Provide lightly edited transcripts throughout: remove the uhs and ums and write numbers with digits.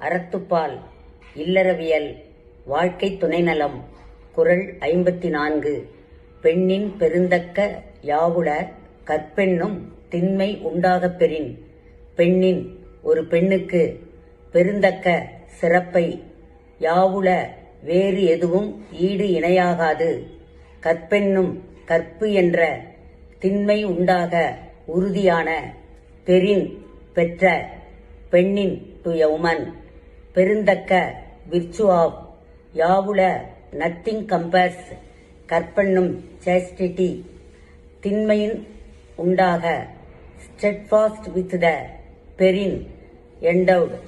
அறத்துப்பால் இல்லறவியல் வாழ்க்கை துணைநலம் குறள் 54 பெண்ணின் பெருந்தக்க யாவுள கற்பெண்ணும் திண்மை உண்டாகப் பெறின். பெண்ணின் ஒரு பெண்ணுக்கு பெருந்தக்க சிறப்பை யாவுள வேறு எதுவும் ஈடு இணையாகாது. கற்பெண்ணும் கற்பு என்ற திண்மை உண்டாக உறுதியான பெறின் பெற்ற பெண்ணின் டு எ உமன் பெருந்தக்க விர்ச்சு ஆஃப் யாவுள நத்திங் கம்பேர்ஸ் கற்பெண்ணும் சேஸ்டிட்டி திண்மையின் உண்டாக ஸ்டெட்ஃபாஸ்ட் வித் த பெரின் எண்டவுட்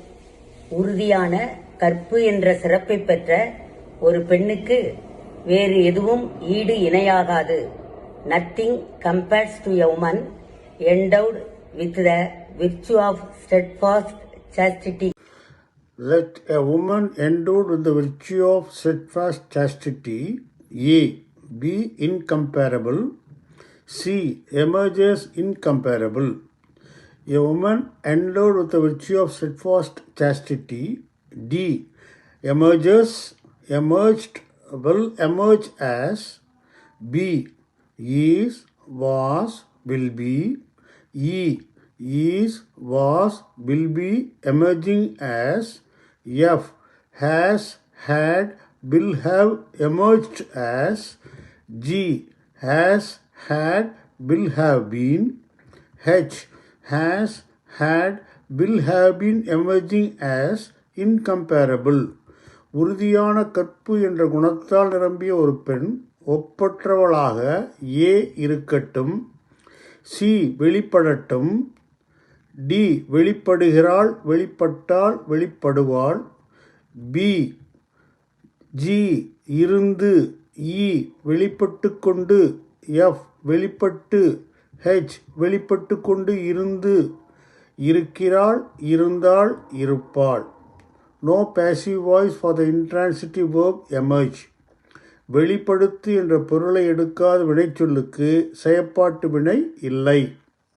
உறுதியான கற்பு என்ற சிறப்பை பெற்ற ஒரு பெண்ணுக்கு வேறு எதுவும் ஈடு இணையாகாது. Nothing compares to a woman endowed with the virtue of steadfast chastity. Let a woman endowed with the virtue of steadfast chastity A. Be incomparable. C. Emerges incomparable. A woman endowed with the virtue of steadfast chastity D. Will emerge as B. Is, was, will be. E. Is, was, will be emerging as. F. Has, had, will have emerged as. G. Has, had, will have been. H. Has, had, will have been emerging as incomparable. உறுதியான கற்பு என்ற குணத்தால் நிரம்பிய ஒரு பெண் ஒப்பற்றவளாக ஏ இருக்கட்டும். C வெளிப்படட்டும். D வெளிப்படுகிறாள், வெளிப்பட்டால், வெளிப்படுவாள். P G இருந்து. இ வெளிப்பட்டு கொண்டு. எஃப் வெளிப்பட்டு. ஹெச் வெளிப்பட்டு கொண்டு இருந்து. இருக்கிறாள், இருந்தாள், இருப்பாள். No passive voice for the intransitive verb emerge. வெளிப்படுத்து என்ற பொருளை எடுக்காத வினைச்சொல்லுக்கு செயப்பாட்டு வினை இல்லை.